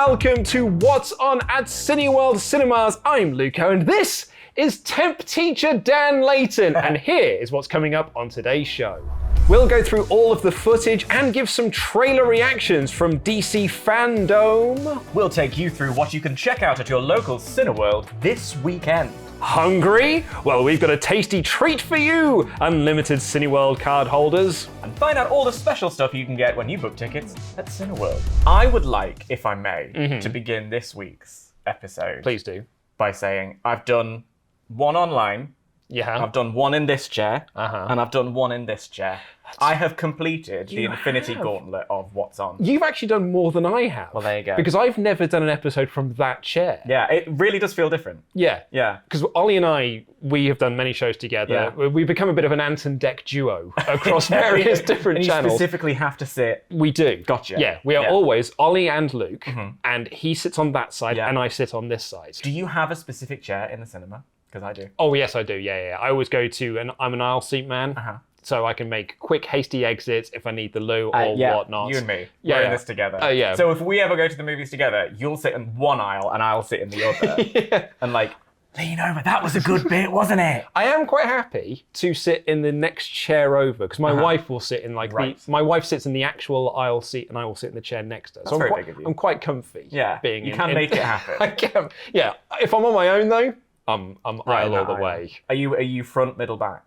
welcome to What's On at Cineworld Cinemas. I'm Luco, and this is Temp Teacher Dan Layton, and here is what's coming up on today's show. We'll go through all of the footage and give some trailer reactions from DC FanDome. We'll take you through what you can check out at your local Cineworld this weekend. Hungry? Well, we've got a tasty treat for you, unlimited Cineworld card holders. And find out all the special stuff you can get when you book tickets at Cineworld. I would like, if I may, to begin this week's episode. Please do. By saying, I've done one online, I've done one in this chair, and I've done one in this chair. I have completed the Infinity Gauntlet of What's On. You've actually done more than I have. Well, there you go. Because I've never done an episode from that chair. Yeah, it really does feel different. Yeah. Yeah. Because Ollie and I, we have done many shows together. Yeah. We've become a bit of an Ant and Dec duo across various different and you channels. specifically have to sit. We do. Gotcha. Yeah, we are always Ollie and Luke, and he sits on that side, and I sit on this side. Do you have a specific chair in the cinema? Because I do. Oh, yes, I do. Yeah. I always go to, I'm an aisle seat man. So I can make quick, hasty exits if I need the loo or whatnot. You and me. We're in this together. Yeah. So if we ever go to the movies together, you'll sit in one aisle and I'll sit in the other. And like, lean over, that was a good bit, wasn't it? I am quite happy to sit in the next chair over, because my wife will sit in my wife sits in the actual aisle seat and I will sit in the chair next to her. That's very big of you. I'm quite comfy. Yeah, you can make it happen. I can. Yeah, if I'm on my own though, I'm aisle all the way. Are you front, middle, back?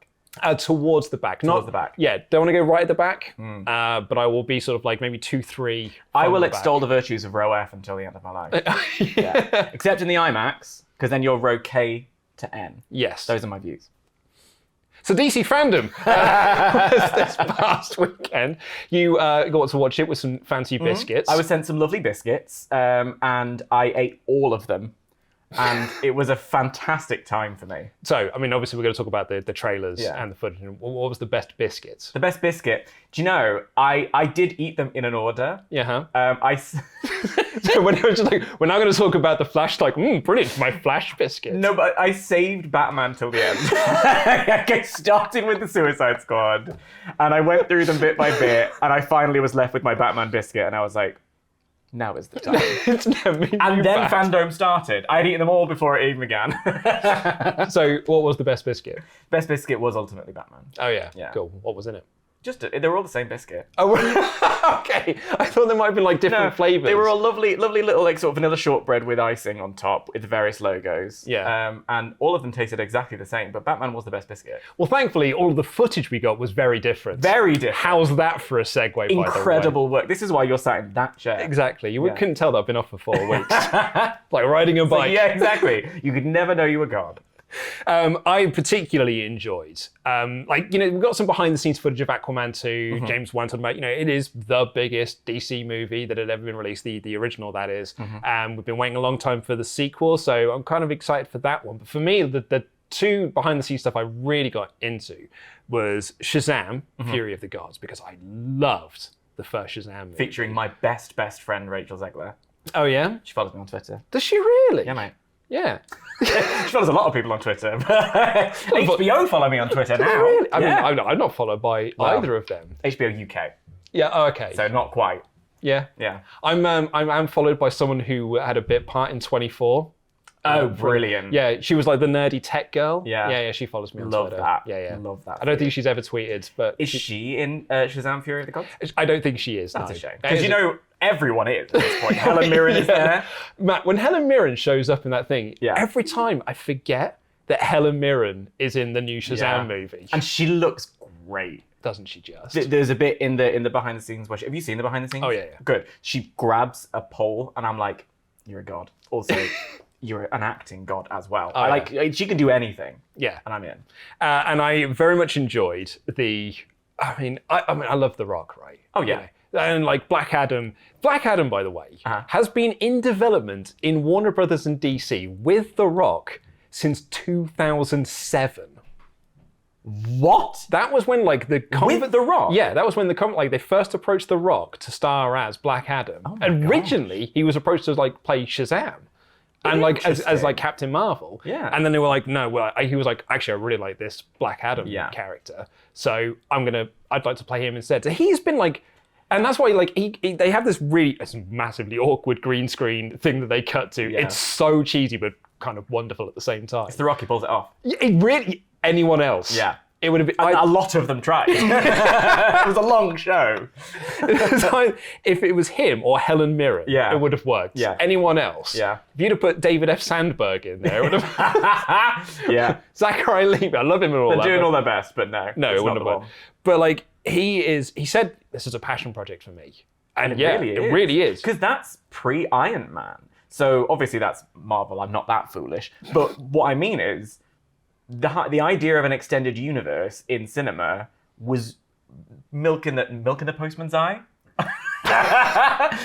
Towards the back. Towards the back. Yeah, don't want to go right at the back, but I will be sort of like maybe 2, 3. I will extol the virtues of row F until the end of my life. Yeah. Except in the IMAX, because then you're row K to N. Yes. Those are my views. So DC FanDome was this past weekend. You got to watch it with some fancy biscuits. I was sent some lovely biscuits, and I ate all of them. And it was a fantastic time for me. So, I mean, obviously we're going to talk about the trailers and the footage. What was the best biscuits? The best biscuit? Do you know, I did eat them in an order. Yeah. So when I was just like, we're now going to talk about the Flash, like, brilliant, my Flash biscuit. No, but I saved Batman till the end. I started with the Suicide Squad, and I went through them bit by bit, and I finally was left with my Batman biscuit, and I was like, now is the time. And then FanDome started. I'd eaten them all before it even began. So what was the best biscuit? Best biscuit was ultimately Batman. Oh yeah. Cool. What was in it? They were all the same biscuit. Oh, okay. I thought there might have been like different flavors. They were all lovely little like sort of vanilla shortbread with icing on top with various logos. Yeah. And all of them tasted exactly the same, but Batman was the best biscuit. Well, thankfully, all of the footage we got was very different. Very different. How's that for a segue, by the way? Incredible work. This is why you're sat in that chair. Exactly. You couldn't tell that I've been off for 4 weeks. Like riding a bike. Yeah, exactly. You could never know you were gone. I particularly enjoyed, we've got some behind the scenes footage of Aquaman 2, James Wan talking about, it is the biggest DC movie that had ever been released, the original that is. We've been waiting a long time for the sequel, so I'm kind of excited for that one. But for me, the two behind the scenes stuff I really got into was Shazam, Fury of the Gods, because I loved the first Shazam movie. Featuring my best friend, Rachel Zegler. Oh yeah? She follows me on Twitter. Does she really? Yeah, mate. Yeah. She follows a lot of people on Twitter. HBO follow me on Twitter now. Really? I mean, I'm not followed by either of them. HBO UK. Yeah. Oh, okay. So not quite. Yeah. Yeah. I'm followed by someone who had a bit part in 24. Oh, brilliant. Yeah, she was like the nerdy tech girl. Yeah. She follows me on Love Twitter. that. Yeah. Love that. I don't think she's ever tweeted, but is she in Shazam: Fury of the Gods? I don't think she is. That's no. a shame. Because everyone is at this point. Helen Mirren is there. Matt, when Helen Mirren shows up in that thing, every time I forget that Helen Mirren is in the new Shazam movie. And she looks great. Doesn't she just? There's a bit in the behind the scenes where have you seen the behind the scenes? Oh yeah. Good. She grabs a pole and I'm like, you're a god. Also, you're an acting god as well. She can do anything. Yeah. And I'm in. And I very much enjoyed I love The Rock, right? Oh yeah. And like Black Adam, by the way, has been in development in Warner Brothers and DC with The Rock since 2007. What? That was when with The Rock? Yeah, that was when they first approached The Rock to star as Black Adam. Originally, he was approached to play Shazam. And as Captain Marvel. Yeah. And then they were like, no, he was like, actually, I really like this Black Adam character. So I'd like to play him instead. So he's been And that's why, like, they have this really massively awkward green screen thing that they cut to. Yeah. It's so cheesy, but kind of wonderful at the same time. It's The Rock, he pulls it off. It really, anyone else. Yeah. It would have been. A lot of them tried. It was a long show. If it was him or Helen Mirren, Yeah. it would have worked. Yeah. Anyone else, Yeah. If you'd have put David F. Sandberg in there, it would have. Yeah. Zachary Levi, I love him and all They're that. doing all their best, but no. No, it's it wouldn't not have worked. But like, he said this is a passion project for me. And yeah, it really is. Because that's pre-Iron Man. So obviously that's Marvel. I'm not that foolish. But what I mean is, the idea of an extended universe in cinema was milk in the postman's eye.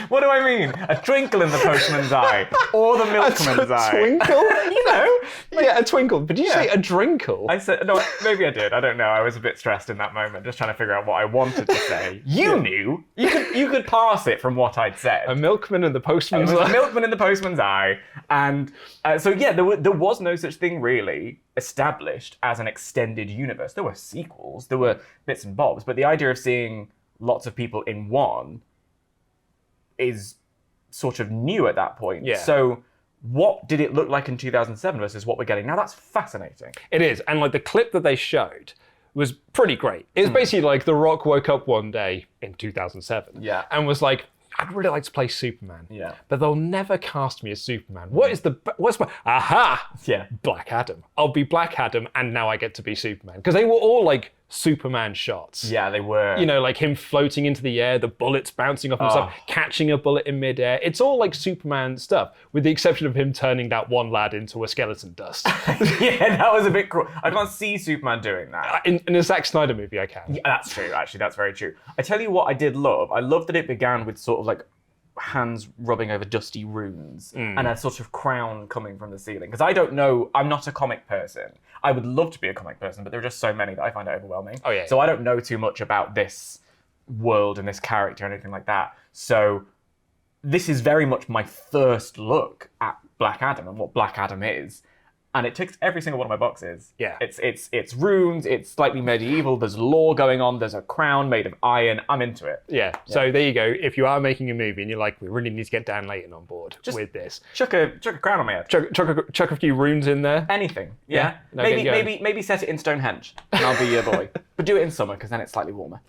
What do I mean? A twinkle in the postman's eye, or the milkman's eye. A twinkle? You know? Yeah, a twinkle. But did you say a drinkle? I said, no, maybe I did. I don't know. I was a bit stressed in that moment, just trying to figure out what I wanted to say. You knew. You could parse it from what I'd said. A milkman in the postman's eye. A milkman in the postman's eye. And so, yeah, there was no such thing really established as an extended universe. There were sequels, there were bits and bobs, but the idea of seeing lots of people in one is sort of new at that point. Yeah. So what did it look like in 2007 versus what we're getting now? That's fascinating. It is. And like the clip that they showed was pretty great. It was basically like The Rock woke up one day in 2007 Yeah. and was like, I'd really like to play Superman. Yeah. But they'll never cast me as Superman. What's my, aha! Yeah. Black Adam. I'll be Black Adam and now I get to be Superman. Because they were all like Superman shots. Yeah, they were. You know, like him floating into the air, the bullets bouncing off himself, catching a bullet in midair. It's all like Superman stuff, with the exception of him turning that one lad into a skeleton dust. Yeah, that was a bit cruel. I can't see Superman doing that. In a Zack Snyder movie, I can. Yeah, that's true, actually. That's very true. I tell you what I did love. I loved that it began with sort of like hands rubbing over dusty runes and a sort of crown coming from the ceiling. Because I don't know, I'm not a comic person. I would love to be a comic person, but there are just so many that I find it overwhelming. Oh, yeah. So I don't know too much about this world and this character and anything like that. So this is very much my first look at Black Adam and what Black Adam is. And it ticks every single one of my boxes. Yeah. It's runes, it's slightly medieval, there's lore going on, there's a crown made of iron. I'm into it. Yeah. So there you go. If you are making a movie and you're like, we really need to get Dan Layton on board with this. Chuck a crown on my head. Chuck a few runes in there. Anything. Yeah. No, maybe set it in Stonehenge and I'll be your boy. But do it in summer because then it's slightly warmer.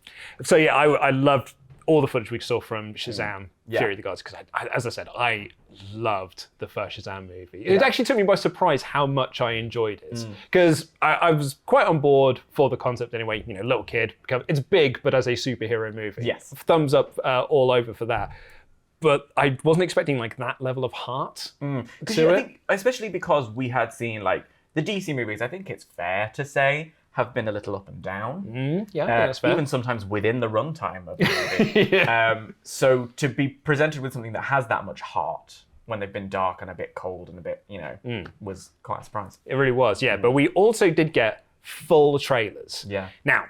So yeah, I loved all the footage we saw from Shazam, Fury of the Gods, because as I said, I loved the first Shazam movie. It actually took me by surprise how much I enjoyed it, because I was quite on board for the concept anyway. You know, little kid, it's big, but as a superhero movie. Yes. Thumbs up all over for that. But I wasn't expecting like that level of heart to it. I think, especially because we had seen like the DC movies, I think it's fair to say, have been a little up and down. Yeah, that's fair. Even sometimes within the runtime of the movie. So to be presented with something that has that much heart when they've been dark and a bit cold and a bit, was quite a surprise. It really was, yeah. But we also did get full trailers. Yeah. Now,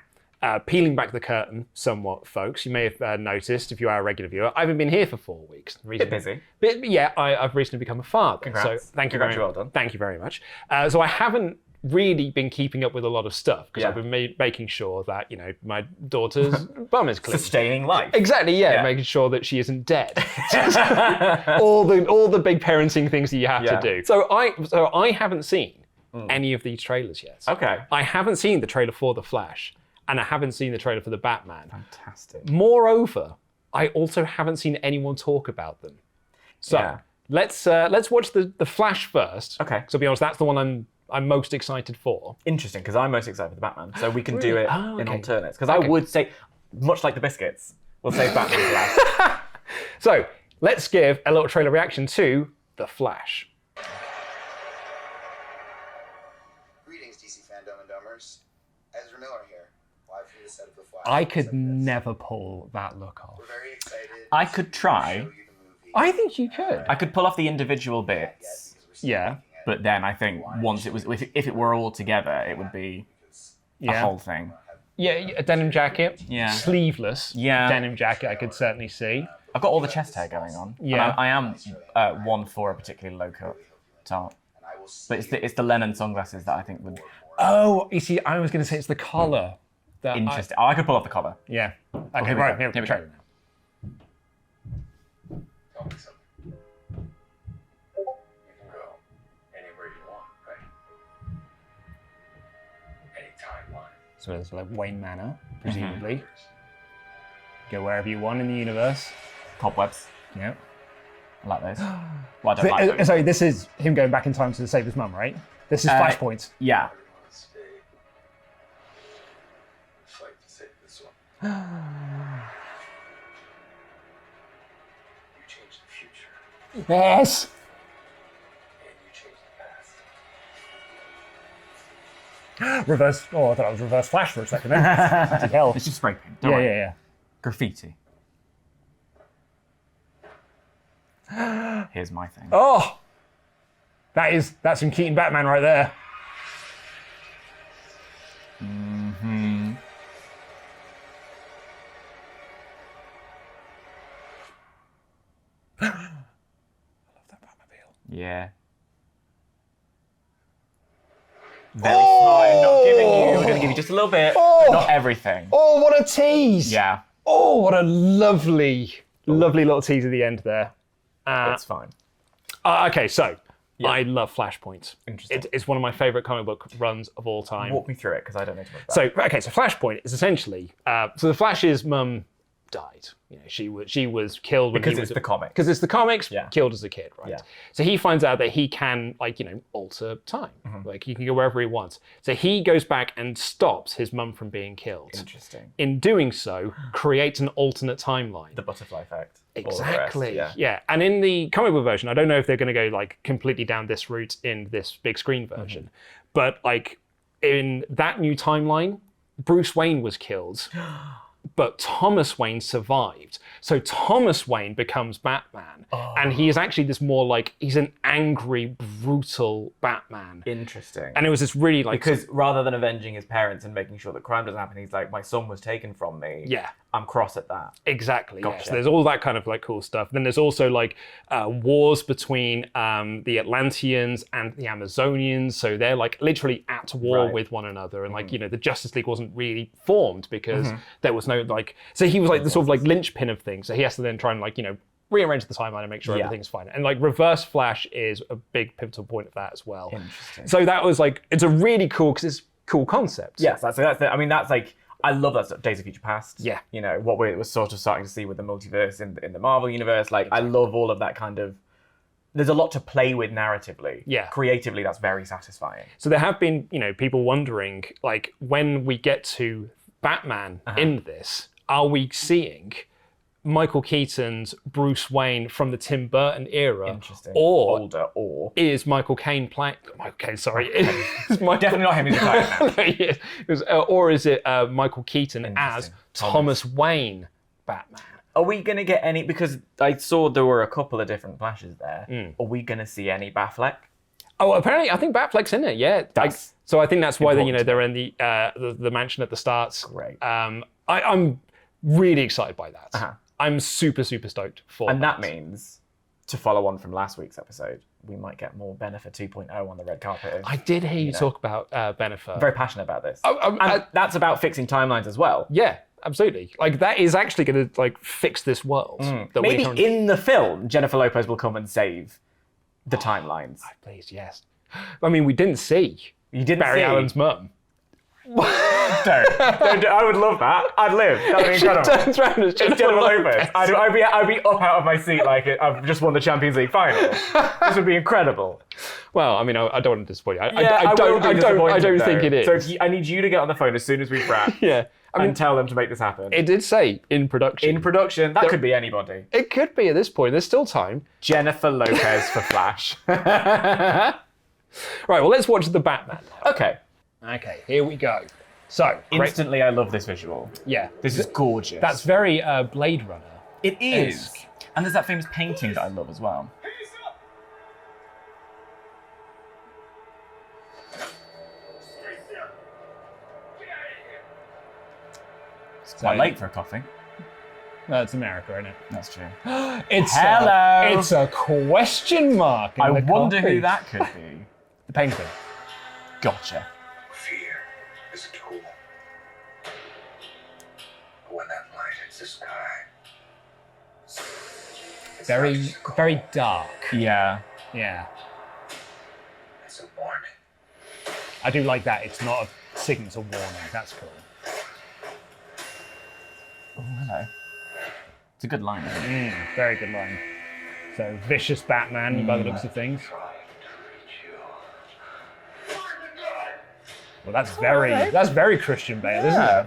peeling back the curtain somewhat, folks, you may have noticed, if you are a regular viewer, I haven't been here for 4 weeks. Bit busy. But yeah, I've recently become a father. Congrats. So thank you very much. Well done. Thank you very much. So I haven't really been keeping up with a lot of stuff because I've been making sure that my daughter's bum is clean. Sustaining life. Exactly, yeah, making sure that she isn't dead. all the big parenting things that you have to do. So I haven't seen any of these trailers yet. Okay. I haven't seen the trailer for The Flash, and I haven't seen the trailer for The Batman. Fantastic. Moreover, I also haven't seen anyone talk about them. So let's watch the Flash first. Okay. So to be honest, that's the one I'm most excited for. Interesting, because I'm most excited for the Batman, so we can do it in alternates. Because I Okay. would say, much like the biscuits, we'll save Batman for last. So let's give a little trailer reaction to The Flash. Greetings, DC FanDome and Domers. Ezra Miller here, live from the set of The Flash. I could never pull that look off. We're very excited. I could try. To show you the movie. I think you could. I could pull off the individual bits, Because we're still Yeah. looking at but then I think once it was, if it were all together, it would be a whole thing. Yeah, a denim jacket. Yeah. Sleeveless. Yeah. Denim jacket, I could certainly see. I've got all the chest hair going on. Yeah. And I am one for a particularly low cut top. and I will see But it's the Lennon sunglasses that I think would Oh, you see, I was going to say it's the collar. interesting. I could pull off the collar. Yeah. Okay, right, here we try it now. So there's like Wayne Manor, presumably. Go wherever you want in the universe. Cobwebs. Yep. I like those. Well, I don't like those. Sorry, this is him going back in time to save his mum, right? This is Flashpoint. Yeah. Fight to save this one. You change the future, Yes! and you change the past. Reverse. Oh, I thought it was reverse Flash for a second. Bloody hell. It's just spray paint. Don't worry. Yeah. Graffiti. Here's my thing. Oh! That's some Keaton Batman right there. Mm-hmm. I love that Batmobile. Yeah. Very smart. I'm not giving you. We're going to give you just a little bit, but not everything. Oh, what a tease! Yeah. Oh, what a lovely little tease at the end there. It's fine. Okay, so I love Flashpoint. Interesting. It's one of my favorite comic book runs of all time. Walk me through it, because I don't know too much about it. So Flashpoint is essentially so the Flash's mum died. You know, she was killed when Because he it's was the comics. Because it's the comics. Yeah. Killed as a kid, right? Yeah. So he finds out that he can alter time. Like he can go wherever he wants. So he goes back and stops his mum from being killed. Interesting. In doing so, creates an alternate timeline. The butterfly effect. Exactly. Yeah. Yeah. And in the comic book version, I don't know if they're going to go like completely down this route in this big screen version, but like in that new timeline, Bruce Wayne was killed, but Thomas Wayne survived. So Thomas Wayne becomes Batman, and he is actually this more like he's an angry, brutal Batman. Interesting. And it was this really like Because rather than avenging his parents and making sure that crime doesn't happen, he's like, my son was taken from me. yeah. I'm cross at that. Exactly. Gotcha. Yes. There's all that kind of like cool stuff. Then there's also like wars between the Atlanteans and the Amazonians. So they're like literally at war Right. with one another. And like, the Justice League wasn't really formed because there was no like, so he was like the sort of like linchpin of things. So he has to then try and like, rearrange the timeline and make sure everything's fine. And like Reverse Flash is a big pivotal point of that as well. Interesting. So that was like, it's a really cool, because it's a cool concept. Yes, that's like, I love that stuff. Days of Future Past. Yeah. What we're sort of starting to see with the multiverse in the Marvel universe. Like, I love all of that kind of. There's a lot to play with narratively. Yeah. Creatively, that's very satisfying. So there have been, people wondering, like, when we get to Batman in this, are we seeing Michael Keaton's Bruce Wayne from the Tim Burton era? Interesting. Or older, or is Michael Caine playing? Michael Caine, sorry. Is Michael, definitely not him. He's retired now. Yes. Or is it Michael Keaton as Interesting. Thomas Wayne Batman? Are we going to get any? Because I saw there were a couple of different flashes there. Are we going to see any Batfleck? Oh, apparently, I think Batfleck's in it. Yeah. That's so I think that's why important. they're in the mansion at the start. Great. I'm really excited by that. Uh-huh. I'm super, super stoked for And that means, to follow on from last week's episode, we might get more Bennifer 2.0 on the red carpet. I did hear you talk about Bennifer. I'm very passionate about this. and That's about fixing timelines as well. yeah, absolutely. Like that is actually going to like fix this world. That Maybe we currently... in the film, Jennifer Lopez will come and save the timelines. Please, yes. I mean, we didn't see You didn't Barry see Allen's mum. Don't. I would love that. I'd live. That would be incredible. Turns around as Jennifer Lopez. I'd be up out of my seat like I've just won the Champions League final. This would be incredible. Well, I mean, I don't want to disappoint you. I don't think it is. So I need you to get on the phone as soon as we wrap. Yeah. I mean, and tell them to make this happen. it did say in production. In production, that could be anybody. It could be at this point. There's still time. Jennifer Lopez for Flash. Right, well, let's watch the Batman now. Okay. Okay, here we go. So, Instantly, I love this visual. yeah. This is gorgeous. That's very Blade Runner. It is. And there's that famous painting that I love as well. It's quite late for a coffee. No, it's America, isn't it? That's true. It's Hello. It's a question mark. In I the wonder coffee. who that could be. The painting. Gotcha. Fear is a tool. But when that light hits the sky, it's not just cold, Very dark. Yeah. Yeah. it's a warning. I do like that. It's not a signature warning. That's cool. Oh, hello. It's a good line, isn't it? Very good line. So vicious Batman by the looks of things. Well, that's very Christian Bale, isn't it?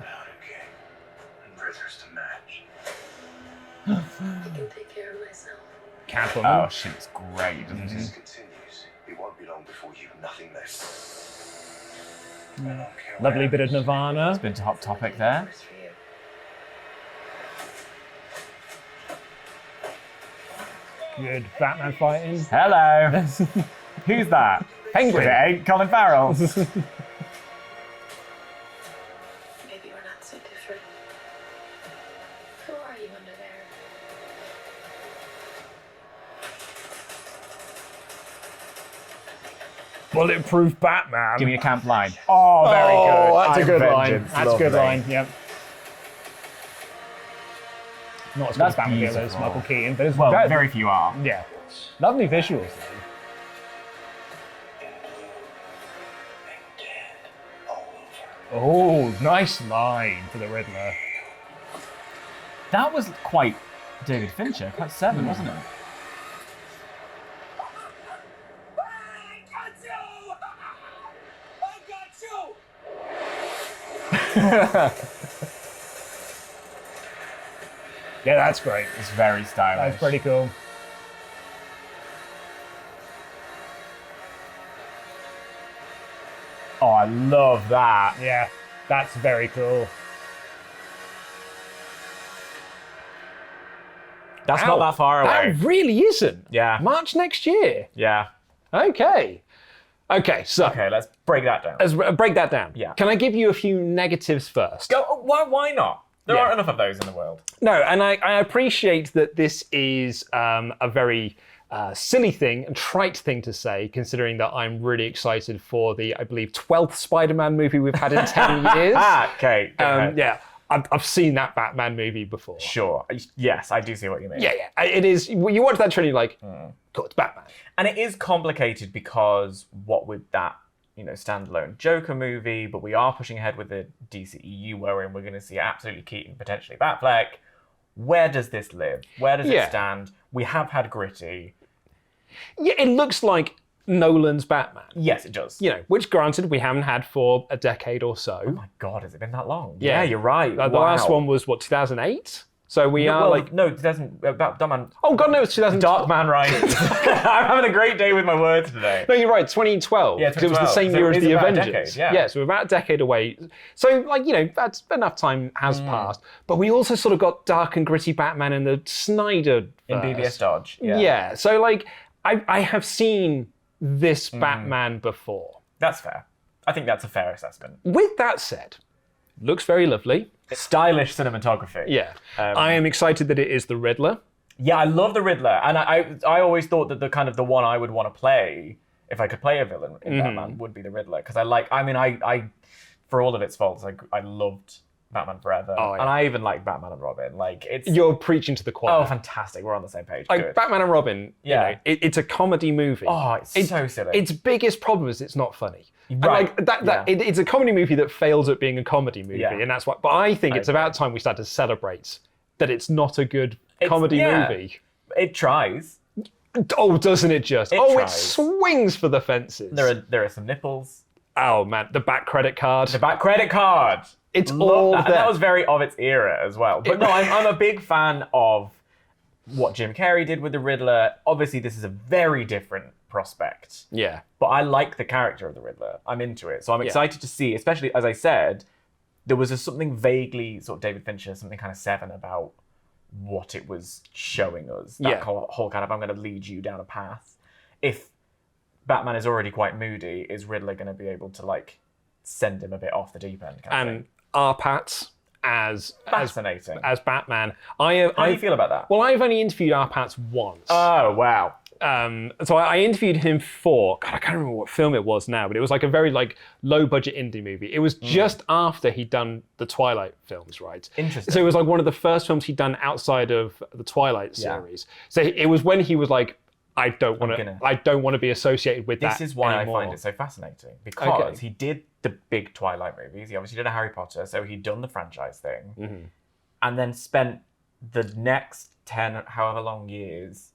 I can take care of myself. Catwoman. Oh, she's great, isn't she? This continues. It won't be long before you've nothing left. Lovely bit of Nirvana. Been to Hot Topic there. It's for you. Good Batman fighting. Hello. Who's that? Penguin. It ain't Colin Farrell. Maybe we're not so different. Who are you under there? Bulletproof Batman. Give me a camp line. Oh, very good. That's a I'm good line. vengeance. That's a good Lovely. line. Yep. Not as good That's as Batmobile as beautiful. Michael Keaton, but it's Well, very few are. yeah. Lovely visuals. Oh, nice line for the Riddler. That was quite David Fincher, quite Seven, wasn't it? Yeah, that's great. It's very stylish. That's pretty cool. Oh, I love that. Yeah, that's very cool. That's Ow. not that far away. That really isn't. Yeah. March next year. Yeah. Okay. Okay, so Okay, let's break that down. let's break that down. Yeah. Can I give you a few negatives first? Go. Why not? There Yeah. aren't enough of those in the world. No, and I appreciate that this is a very silly thing and trite thing to say, considering that I'm really excited for the, I believe, 12th Spider-Man movie we've had in 10 years. Okay. Go ahead. Yeah, I've seen that Batman movie before. Sure. Yes, I do see what you mean. Yeah, yeah. It is. You watch that trailer, you're like, cool, it's Batman. And it is complicated because what with that, standalone Joker movie, but we are pushing ahead with the DCEU wherein we're going to see absolutely Keaton, potentially Batfleck. Where does this live? Where does Yeah. it stand? We have had Gritty. Yeah, it looks like Nolan's Batman. Yes, it does. Which granted we haven't had for a decade or so. Oh my God, has it been that long? Yeah. You're right. The last one was, 2008? So we are like... No, it doesn't. Darkman. Oh, God, no, it's 2012. Darkman Rises. I'm having a great day with my words today. No, you're right, 2012. Yeah, because it was the 2012. same So year it as is the about a Avengers. decade, yeah. So we're about a decade away. So, that's enough time has passed. But we also sort of got dark and gritty Batman in the Snyder In BBS Dodge. Yeah. Yeah. So, I have seen this Batman before. That's fair. I think that's a fair assessment. With that said, looks very lovely. Stylish cinematography. Yeah. I am excited that it is the Riddler. Yeah, I love the Riddler, and I always thought that the one I would want to play if I could play a villain in Batman would be the Riddler, because I for all of its faults, I loved Batman Forever, Oh, yeah. and I even like Batman and Robin. It's You're preaching to the choir. oh fantastic, we're on the same page. Good. Batman and Robin, Yeah. it's a comedy movie. Oh, it's so silly. Its biggest problem is it's not funny. Right. And it's a comedy movie that fails at being a comedy movie, Yeah. and that's why. But I think it's agree. about time we start to celebrate that it's not a good comedy yeah. movie. It tries. Oh, doesn't it just? It It tries. swings for the fences. There are some nipples. Oh man, the back credit card. The back credit card. It's Love all that. there. And that was very of its era as well. But no, I'm a big fan of what Jim Carrey did with the Riddler. Obviously, this is a very different prospect. Yeah. But I like the character of the Riddler. I'm into it. So I'm excited to see, especially as I said, there was something vaguely sort of David Fincher, something kind of Seven about what it was showing us. That whole kind of, I'm going to lead you down a path. If Batman is already quite moody, is Riddler going to be able to send him a bit off the deep end? Kind of And Arpat as Fascinating. as Batman. How do you feel about that? Well, I've only interviewed Arpat once. Oh, wow. So I interviewed him for, God, I can't remember what film it was now, but it was a very low budget indie movie. It was just after he'd done the Twilight films, right? Interesting. So it was one of the first films he'd done outside of the Twilight series. So it was when he was like, I don't want to be associated with that This is why anymore. I find it so fascinating, because he did the big Twilight movies. He obviously did a Harry Potter, so he'd done the franchise thing. And then spent the next 10, however long years,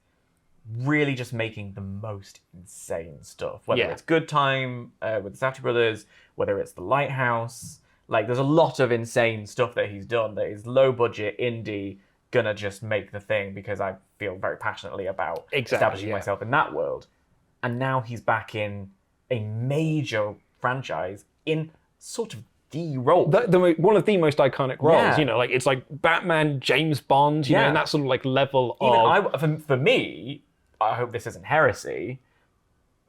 really just making the most insane stuff. Whether it's Good Time with the Safdie brothers, whether it's The Lighthouse. Like, there's a lot of insane stuff that he's done that is low budget, indie, gonna just make the thing because I feel very passionately about establishing myself in that world. And now he's back in a major franchise in sort of the role. One of the most iconic roles, like it's like Batman, James Bond, you know, and that sort of like level for me, I hope this isn't heresy,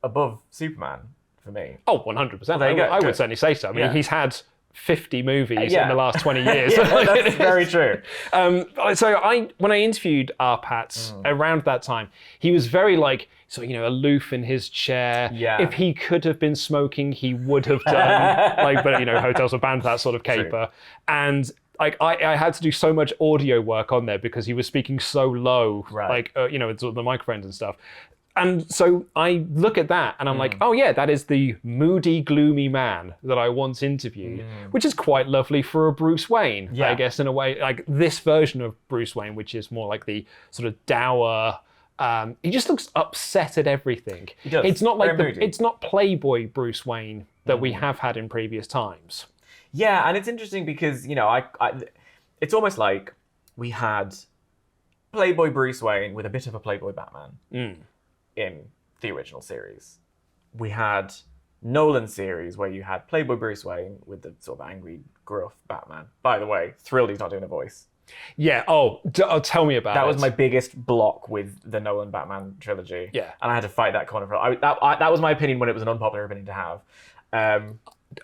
above Superman for me. Oh, 100%. Well, I would certainly say so. I mean, he's had 50 movies in the last 20 years. That's very true. So when I interviewed Arpats around that time, he was very like, aloof in his chair. Yeah. If he could have been smoking, he would have done. But hotels were banned that sort of caper. True. And I had to do so much audio work on there because he was speaking so low, with the microphones and stuff. And so I look at that and I'm like, oh yeah, that is the moody, gloomy man that I once interviewed, which is quite lovely for a Bruce Wayne, I guess, in a way. Like this version of Bruce Wayne, which is more like the sort of dour, he just looks upset at everything. He does. It's not like it's not Playboy Bruce Wayne that we have had in previous times. Yeah, and it's interesting because, it's almost like we had Playboy Bruce Wayne with a bit of a Playboy Batman. In the original series. We had Nolan series where you had Playboy Bruce Wayne with the sort of angry, gruff Batman. By the way, thrilled he's not doing a voice. Yeah, tell me about it. That was my biggest block with the Nolan Batman trilogy. Yeah. And I had to fight that corner. That was my opinion when it was an unpopular opinion to have.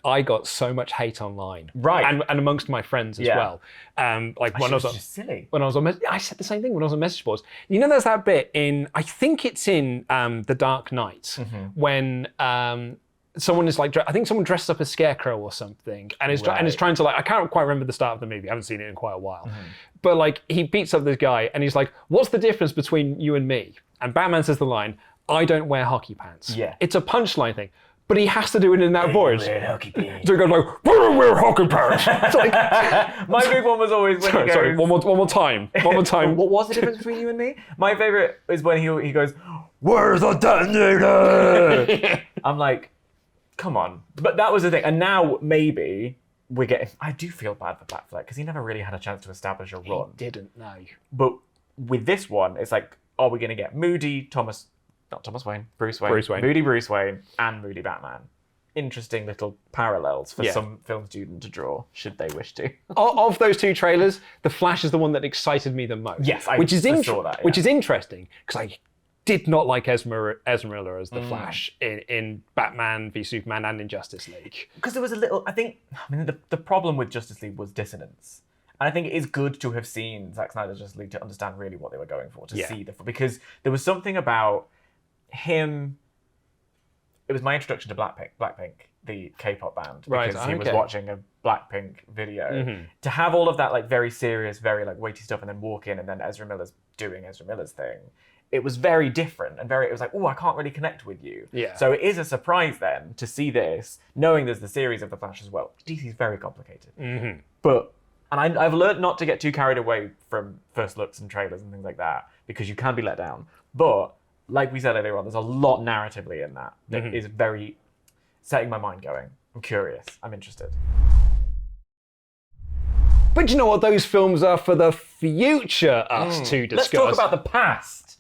I got so much hate online, right, and amongst my friends as well. Like when I was just silly. When I was on, I said the same thing when I was on message boards. There's that bit in, I think it's in The Dark Knight, when someone is like, I think someone dresses up as Scarecrow or something, and is trying to I can't quite remember the start of the movie. I haven't seen it in quite a while, but he beats up this guy, and he's like, "What's the difference between you and me?" And Batman says the line, "I don't wear hockey pants." Yeah, it's a punchline thing. But he has to do it in that voice. So he goes like, "I don't wear hockey pants." My big one was always when he goes... Sorry, one more time. What was the difference between you and me? My favourite is when he goes, "Where's the detonator?" I'm like, come on. But that was the thing. And now maybe we're getting... I do feel bad for Batfleck because he never really had a chance to establish a run. He didn't, no. But with this one, it's like, are we going to get moody Bruce Wayne. Moody Bruce Wayne and moody Batman. Interesting little parallels for some film student to draw, should they wish to. Of those two trailers, The Flash is the one that excited me the most. Yes, I saw that. Which is interesting, because I did not like Ezra Miller as the Flash in Batman v Superman and in Justice League. Because there was a little, the problem with Justice League was dissonance. And I think it is good to have seen Zack Snyder's Justice League to understand really what they were going for, because there was something about him. It was my introduction to Blackpink, the K-pop band, because he was watching a Blackpink video. To have all of that very serious, very weighty stuff, and then walk in, and then Ezra Miller's doing Ezra Miller's thing. It was very different, and it was like, oh, I can't really connect with you. Yeah. So it is a surprise then to see this, knowing there's the series of The Flash as well. DC's very complicated, but. And I've learned not to get too carried away from first looks and trailers and things like that, because you can be let down. But like we said earlier on, there's a lot narratively in that is very setting my mind going. I'm curious. I'm interested. But you know what? Those films are for the future us to discuss. Let's talk about the past.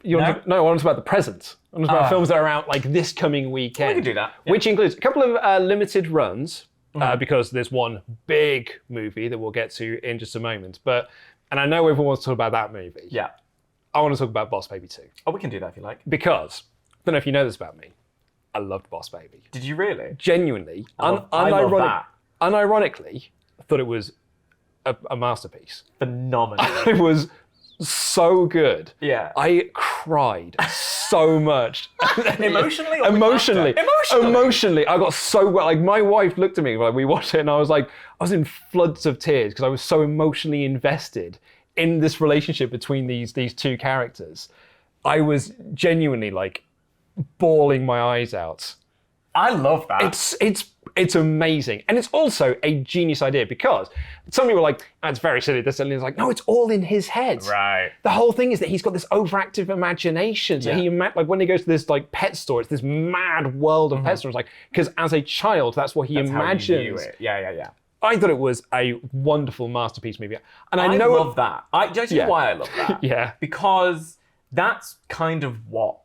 I want to talk about the present. I want to talk about films that are out this coming weekend. We can do that. Yeah. Which includes a couple of limited runs. Because there's one big movie that we'll get to in just a moment. And I know everyone wants to talk about that movie. Yeah. I want to talk about Boss Baby 2. Oh, we can do that if you like. Because, I don't know if you know this about me, I loved Boss Baby. Did you really? Genuinely. I love that. Unironically, I thought it was a masterpiece. Phenomenal. It was so good. Yeah. I cried so much. Emotionally? Emotionally. I got so well. My wife looked at me we watched it, and I was in floods of tears because I was so emotionally invested in this relationship between these two characters. I was genuinely bawling my eyes out. I love that. It's It's amazing. And it's also a genius idea because some people are like, it's very silly. This and it's like, no, it's all in his head. Right. The whole thing is that he's got this overactive imagination. So like when he goes to this like pet store, it's this mad world of pet stores. Like, because as a child, that's what he imagines. How you view it. Yeah. I thought it was a wonderful masterpiece movie. And I know love that. Do you know why I love that? Yeah. Because that's kind of what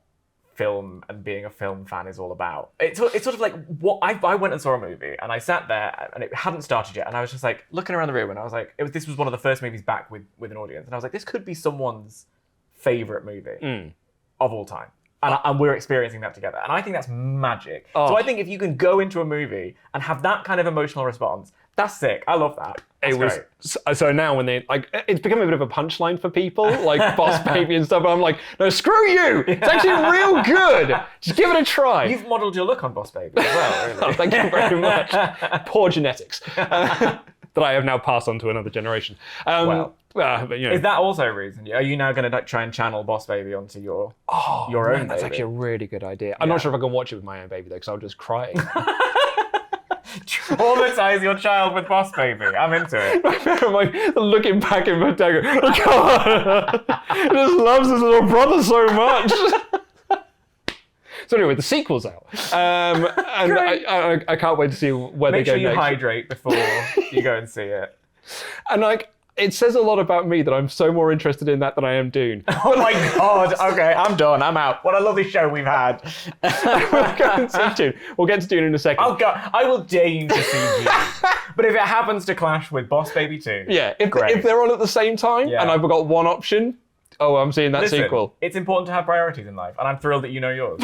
film and being a film fan is all about. It's sort of like what I went and saw a movie and I sat there and it hadn't started yet and I was just like looking around the room and I was like, this was one of the first movies back with an audience and I was like, this could be someone's favorite movie of all time. And we're experiencing that together. And I think that's magic. So I think if you can go into a movie and have that kind of emotional response, that's sick. I love that. That's great. So now when they like, it's become a bit of a punchline for people, like Boss Baby and stuff. And I'm like, no, screw you. It's actually real good. Just give it a try. You've modelled your look on Boss Baby as well, really. Oh, thank you very much. Poor genetics that I have now passed on to another generation. Well. But, you know. Is that also a reason? Are you now going to try and channel Boss Baby onto your own That's baby? actually a really good idea. I'm not sure if I can watch it with my own baby though, because I'll just cry. Traumatize your child with Boss Baby. I'm into it. I'm like looking back in my dad, oh God, he just loves his little brother so much. So anyway, the sequel's out, and I can't wait to see where they go next. Make sure you hydrate before you go and see it. And like, it says a lot about me that I'm so more interested in that than I am Dune. Oh my God. Okay, I'm done. I'm out. What a lovely show we've had. We'll go and see Dune. We'll get to Dune in a second. Oh God, I will dare you to see Dune. But if it happens to clash with Boss Baby 2, yeah, if they're on at the same time and I've got one option, I'm seeing that sequel. It's important to have priorities in life, and I'm thrilled that you know yours.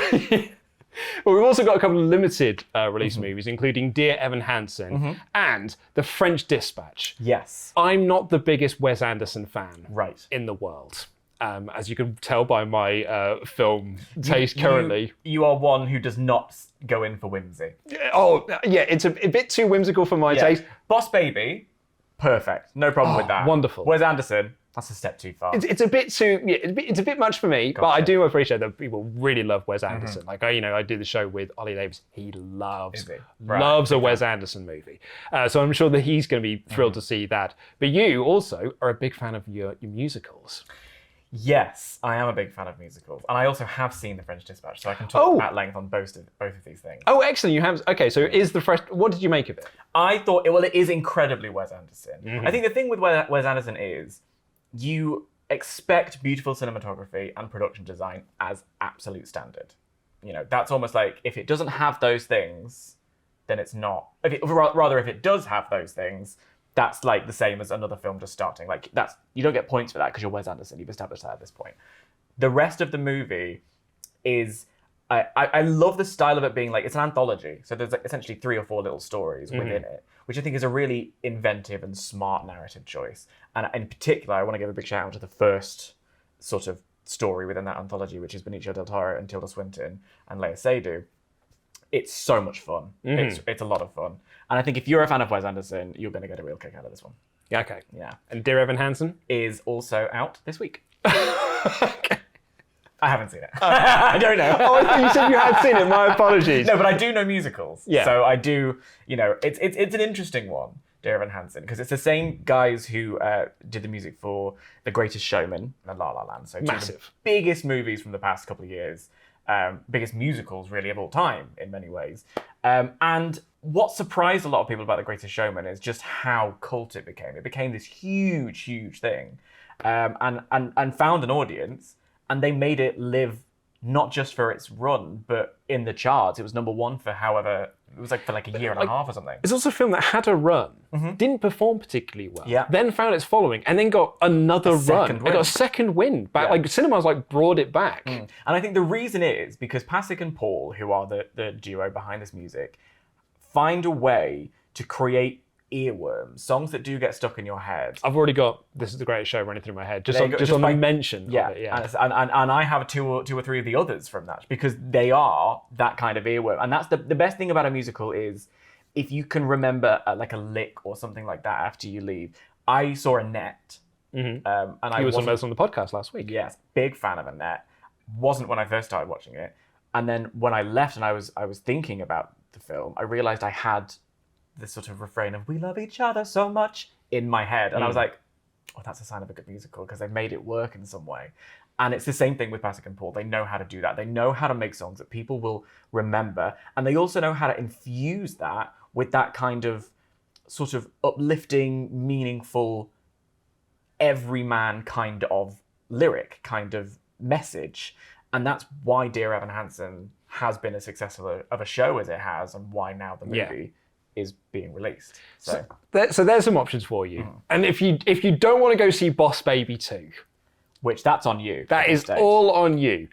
Well, we've also got a couple of limited release movies, including Dear Evan Hansen and The French Dispatch. Yes. I'm not the biggest Wes Anderson fan in the world, as you can tell by my film taste currently. You are one who does not go in for whimsy. Oh, yeah, it's a bit too whimsical for my taste. Boss Baby, perfect. No problem with that. Wonderful. Wes Anderson, that's a step too far. It's a bit too, it's a bit much for me, but I do appreciate that people really love Wes Anderson. Like, I do the show with Ollie Davis. He loves a Wes Anderson movie. So I'm sure that he's going to be thrilled to see that. But you also are a big fan of your musicals. Yes, I am a big fan of musicals. And I also have seen The French Dispatch, so I can talk at length on both of these things. Oh, excellent. You have. Okay, so what did you make of it? I thought, it is incredibly Wes Anderson. I think the thing with Wes Anderson is you expect beautiful cinematography and production design as absolute standard. That's almost like if it doesn't have those things, then it's not. If it does have those things, that's like the same as another film just starting. Like you don't get points for that because you're Wes Anderson. You've established that at this point. The rest of the movie is, I love the style of it being like, it's an anthology. So there's like essentially 3 or 4 little stories within it, which I think is a really inventive and smart narrative choice. And in particular, I want to give a big shout out to the first sort of story within that anthology, which is Benicio del Toro and Tilda Swinton and Lea Seydoux. It's so much fun. It's a lot of fun. And I think if you're a fan of Wes Anderson, you're going to get a real kick out of this one. Yeah, okay. Yeah. And Dear Evan Hansen? Is also out this week. Okay. I haven't seen it. I don't know. I thought you said you had seen it. My apologies. No, but I do know musicals. Yeah. So I do, it's an interesting one, Dear Evan Hansen, because it's the same guys who did the music for The Greatest Showman and La La Land. So massive. Two of the biggest movies from the past couple of years. Biggest musicals really of all time in many ways. And what surprised a lot of people about The Greatest Showman is just how cult it became. It became this huge, huge thing, and found an audience, and they made it live not just for its run, but in the charts. It was #1 for it was for like a year and a half or something. It's also a film that had a run, didn't perform particularly well, Yeah. then found its following, and then got another run. second win. It got a second win back. Yeah. Like cinemas brought it back. And I think the reason is because Pasek and Paul, who are the duo behind this music, find a way to create earworms, songs that do get stuck in your head. I've already got This Is the Greatest Show running through my head, just on the mention of it. Yeah. And I have two or 3 of the others from that because they are that kind of earworm. And that's the best thing about a musical is if you can remember like a lick or something like that after you leave. I saw Annette. And I was on the podcast last week. Yes, big fan of Annette. Wasn't when I first started watching it. And then when I left and I was thinking about the film, I realized I had this sort of refrain of "We love each other so much" in my head, and I was like, "Oh, that's a sign of a good musical because they made it work in some way." And it's the same thing with Pasek and Paul. They know how to do that. They know how to make songs that people will remember, and they also know how to infuse that with that kind of sort of uplifting, meaningful, everyman kind of lyric, kind of message. And that's why Dear Evan Hansen has been as successful of a show as it has, and why now the movie is being released. So there's some options for you. And if you don't want to go see Boss Baby 2, which that's on you. that is all on you.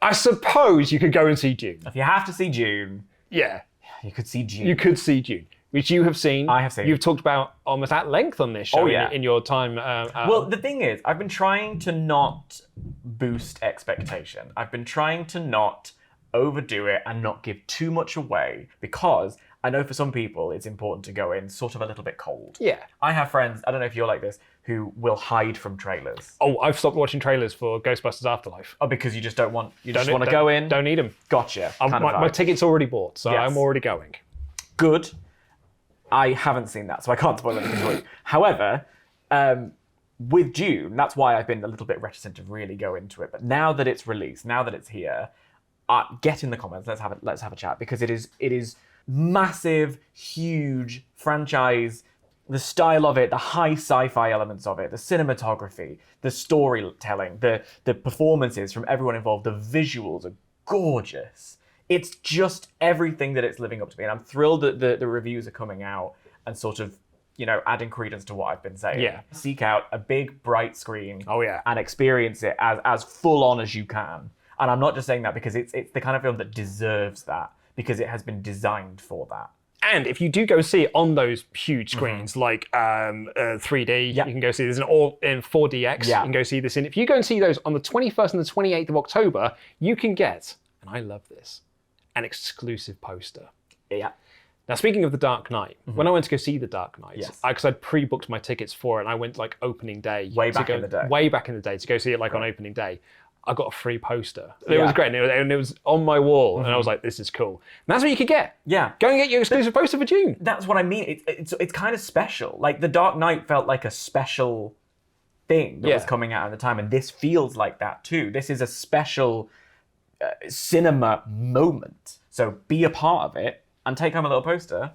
I suppose you could go and see Dune. If you have to see Dune, Yeah, you could see Dune. you could see Dune, which you have seen. I have seen. You've talked about almost at length on this show in your time. Well, the thing is, I've been trying to not boost expectation. I've been trying to not overdo it and not give too much away, because I know for some people it's important to go in sort of a little bit cold. Yeah. I have friends, I don't know if you're like this, who will hide from trailers. Oh, I've stopped watching trailers for Ghostbusters Afterlife. Oh, because you just don't want, just want to go in? Don't need them. Gotcha. My ticket's already bought, so Yes. I'm already going. Good. I haven't seen that, so I can't spoil anything for you. However, with Dune, that's why I've been a little bit reticent to really go into it. But now that it's released, now that it's here, get in the comments. Let's have a chat, because it is massive, huge franchise. The style of it, the high sci-fi elements of it, the cinematography, the storytelling, the performances from everyone involved, the visuals are gorgeous. It's just everything that it's living up to be. And I'm thrilled that the reviews are coming out and sort of, adding credence to what I've been saying. Yeah. Seek out a big, bright screen and experience it as full on as you can. And I'm not just saying that because it's the kind of film that deserves that, because it has been designed for that. And if you do go see it on those huge screens, like 3D, you can go see this in 4DX. You can go see this in. If you go and see those on the 21st and the 28th of October, you can get, and I love this, an exclusive poster. Yeah. Now, speaking of The Dark Knight, when I went to go see The Dark Knight, Yes. because I'd pre-booked my tickets for it, and I went like opening day. Way back in the day. Way back in the day to go see it on opening day. I got a free poster. It was great, and it was on my wall, and I was like, this is cool. And that's what you could get. Yeah. Go and get your exclusive poster for June. That's what I mean. It's kind of special. Like, The Dark Knight felt like a special thing that was coming out at the time, and this feels like that too. This is a special cinema moment. So be a part of it and take home a little poster,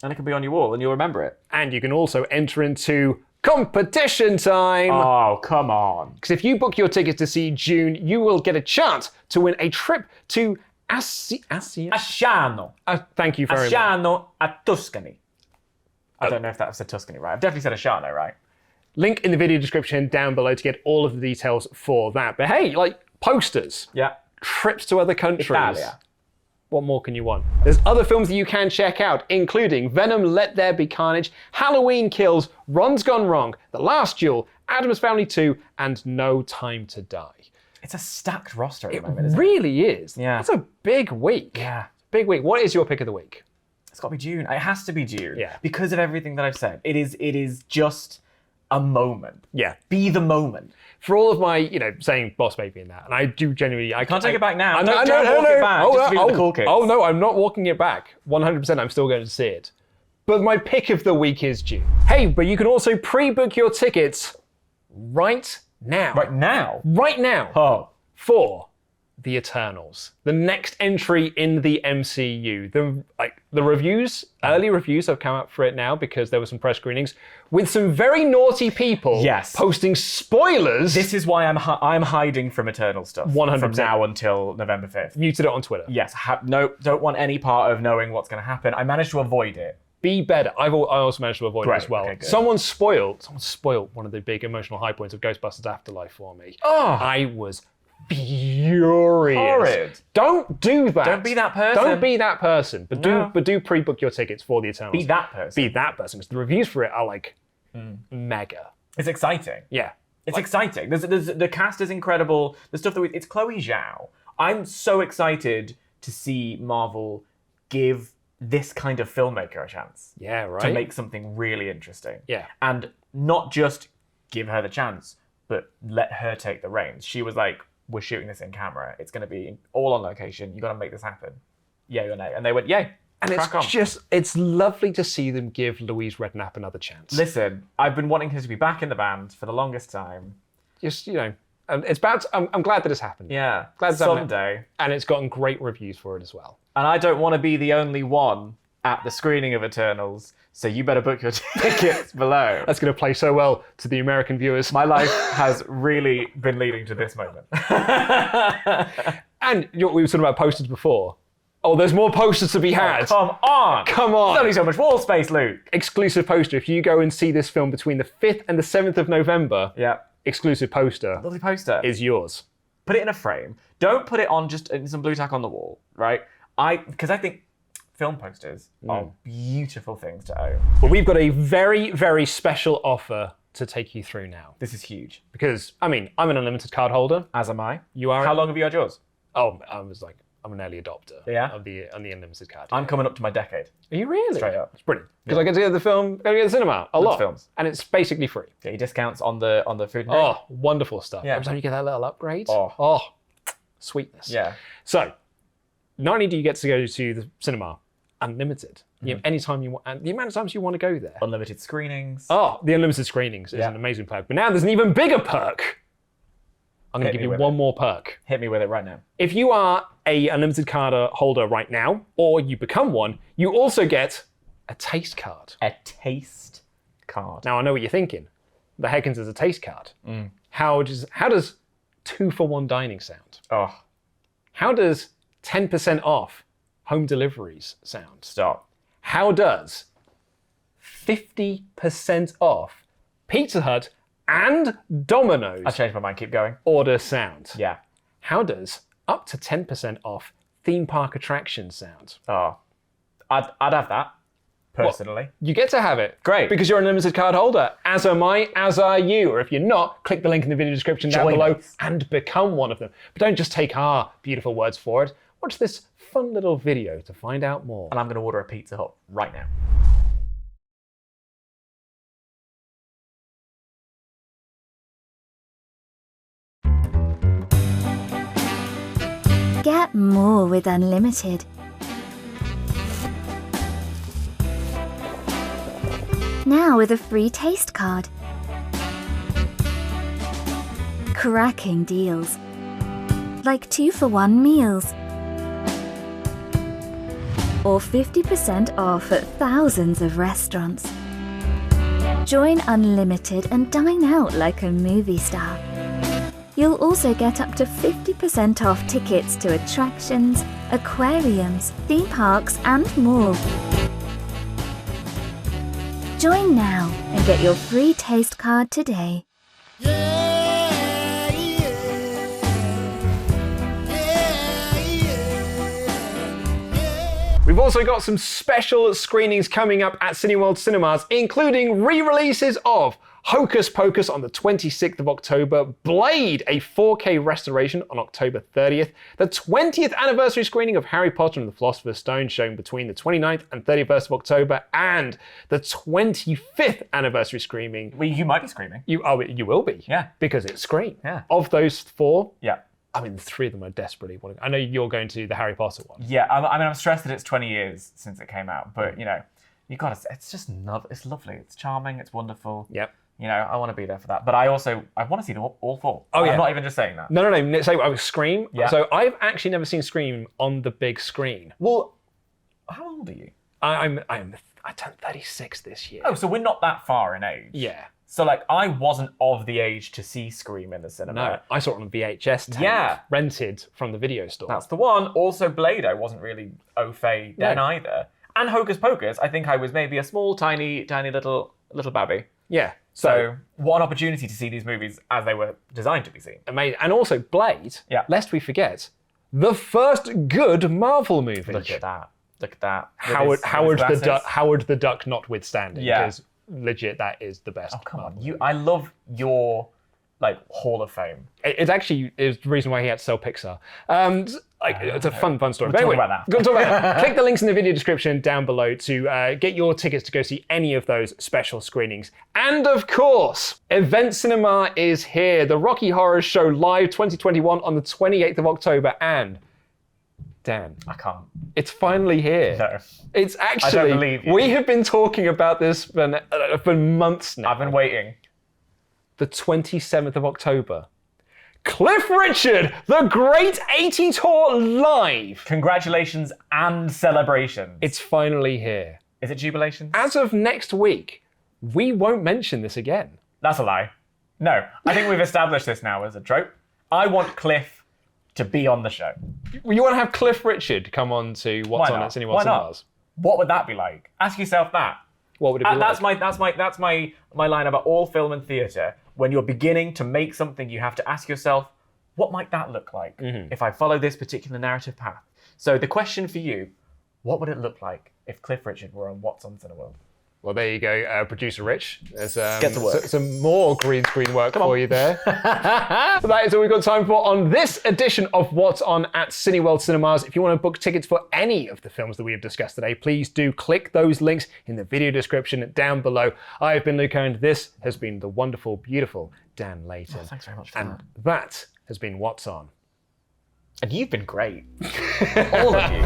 and it can be on your wall, and you'll remember it. And you can also enter into competition time. Oh, come on. Because if you book your ticket to see June, you will get a chance to win a trip to Asciano. Thank you very much. Asciano a Tuscany. I don't know if that said Tuscany right. I've definitely said Asciano right. Link in the video description down below to get all of the details for that. But hey, posters. Yeah. Trips to other countries. Italia. What more can you want? There's other films that you can check out, including Venom, Let There Be Carnage, Halloween Kills, Ron's Gone Wrong, The Last Duel, Addams Family 2, and No Time to Die. It's a stacked roster at the It moment, isn't it? really is. Yeah. It's a big week. Yeah. Big week. What is your pick of the week? It's got to be June. It has to be June. Yeah. Because of everything that I've said. It is just a moment. Yeah. Be the moment. For all of my, saying Boss Baby in that, and I do genuinely... I Can't take it back now. I Don't know, walk it back. Just leave the cool kids. Oh, no, I'm not walking it back. 100% I'm still going to see it. But my pick of the week is June. Hey, but you can also pre-book your tickets right now. Right now? Right now. Oh. For The Eternals, the next entry in the MCU. The reviews, early reviews have come out for it now because there were some press screenings with some very naughty people posting spoilers. This is why I'm hiding from Eternal stuff 100%. from now until November 5th. Muted it on Twitter. Yes, no, don't want any part of knowing what's going to happen. I managed to avoid it. Be better. I also managed to avoid it as well. Okay, good. Someone spoiled one of the big emotional high points of Ghostbusters Afterlife for me. Oh. I was furious. Horrid. Don't do that. Don't be that person. Don't be that person. But do pre-book your tickets for The Eternals. Be that person. Be that person, because the reviews for it are mega. It's exciting. Yeah. It's exciting. There's the cast is incredible. The stuff that it's Chloe Zhao. I'm so excited to see Marvel give this kind of filmmaker a chance. Yeah, right. To make something really interesting. Yeah. And not just give her the chance, but let her take the reins. She was like, we're shooting this in camera. It's going to be all on location. You got to make this happen. yay or nay. And they went, yay. And it's lovely to see them give Louise Redknapp another chance. Listen, I've been wanting her to be back in the band for the longest time. Just, it's about. I'm glad that it's happened. Yeah, glad it's happened. someday. And it's gotten great reviews for it as well. And I don't want to be the only one at the screening of Eternals, so you better book your tickets below. That's going to play so well to the American viewers. My life has really been leading to this moment. And we were talking about posters before. Oh, there's more posters to be had. Come on! Come on! There's only so much wall space, Luke. Exclusive poster. If you go and see this film between the 5th and the 7th of November, exclusive poster Lovely poster. is yours. Put it in a frame. Don't put it on just in some blue tack on the wall, right? Because I think film posters are beautiful things to own. Well, we've got a very, very special offer to take you through now. This is huge. Because, I'm an unlimited card holder. As am I. You are? How long have you had yours? Oh, I'm an early adopter on the unlimited card. I'm coming up to my decade. Are you really? Straight up. It's brilliant. Because I get to go to the film, go to the cinema a lot. Films. And it's basically free. Get your discounts on the food and drink. Oh, wonderful stuff. Yeah. Every time you get that little upgrade. Oh. Sweetness. Yeah. So, not only do you get to go to the cinema, unlimited. You have any time you want, and the amount of times you want to go there. Unlimited screenings. Oh, the unlimited screenings is an amazing perk. But now there's an even bigger perk. I'm going to give you one more perk. Hit me with it right now. If you are a unlimited card holder right now, or you become one, you also get a taste card. A taste card. Now, I know what you're thinking. The heckins is a taste card. How does 2-for-1 dining sound? Oh. How does 10% off home deliveries sound? Stop. How does 50% off Pizza Hut and Domino's I changed my mind. Keep going. order sound? Yeah. How does up to 10% off theme park attractions sound? Oh. I'd have that, personally. You get to have it. Great. Because you're an unlimited card holder. As am I, as are you. Or if you're not, click the link in the video description down Join below us. and become one of them. But don't just take our beautiful words for it. Watch this fun little video to find out more. And I'm going to order a Pizza Hut right now. Get more with Unlimited. Now with a free taste card. Cracking deals. Like 2-for-1 meals. Or 50% off at thousands of restaurants. Join Unlimited and dine out like a movie star. You'll also get up to 50% off tickets to attractions, aquariums, theme parks, and more. Join now and get your free taste card today. We've also got some special screenings coming up at Cineworld cinemas, including re-releases of Hocus Pocus on the 26th of October, Blade, a 4K restoration on October 30th, the 20th anniversary screening of Harry Potter and the Philosopher's Stone showing between the 29th and 31st of October, and the 25th anniversary screening. Well, you might be screaming. You will be. Yeah. Because it's Scream. Yeah. Of those four, Yeah. I mean, the three of them I desperately want to. I know you're going to the Harry Potter one. Yeah, I'm stressed that it's 20 years since it came out, but you gotta. It's just it's lovely. It's charming. It's wonderful. Yep. I want to be there for that. But I want to see them all four. Oh, yeah. I'm not even just saying that. No. So I was Scream. Yeah. So I've actually never seen Scream on the big screen. Well, how old are you? I turned 36 this year. Oh, so we're not that far in age. Yeah. So I wasn't of the age to see Scream in the cinema. No, I saw it on VHS tape, rented from the video store. That's the one. Also, Blade, I wasn't really au fait then either. And Hocus Pocus, I think I was maybe a small, tiny little babby. Yeah. So what an opportunity to see these movies as they were designed to be seen. Amazing. And also Blade, lest we forget, the first good Marvel movie. Look at that. Howard the Duck notwithstanding. Yeah. Because legit, that is the best. Oh, come on. I love your Hall of Fame. It actually is the reason why he had to sell Pixar. It's a fun story. We'll talk about that. Go talk about that. Click the links in the video description down below to get your tickets to go see any of those special screenings. And of course, Event Cinema is here. The Rocky Horror Show Live 2021 on the 28th of October. And Dan, I can't. it's finally here. No. It's actually, believe you. we have been talking about this for months now. I've been waiting. The 27th of October. Cliff Richard, the Great 80 Tour live. Congratulations and celebrations. It's finally here. Is it jubilation? As of next week, we won't mention this again. That's a lie. No, I think we've established this now as a trope. I want Cliff to be on the show. You want to have Cliff Richard come on to What's Why On not? at Cine Why What's On not? Mars? What would that be like? Ask yourself that. What would it be like? That's my line about all film and theatre. When you're beginning to make something, you have to ask yourself, what might that look like if I follow this particular narrative path? So the question for you, what would it look like if Cliff Richard were on What's On Cineworld? Well, there you go, producer Rich. There's Get to work. some more green screen work for you there. But that is all we've got time for on this edition of What's On at Cineworld Cinemas. If you want to book tickets for any of the films that we have discussed today, please do click those links in the video description down below. I have been Luke, and this has been the wonderful, beautiful Dan Layton. Oh, thanks very much for and that. that has been What's On. And you've been great. All of you.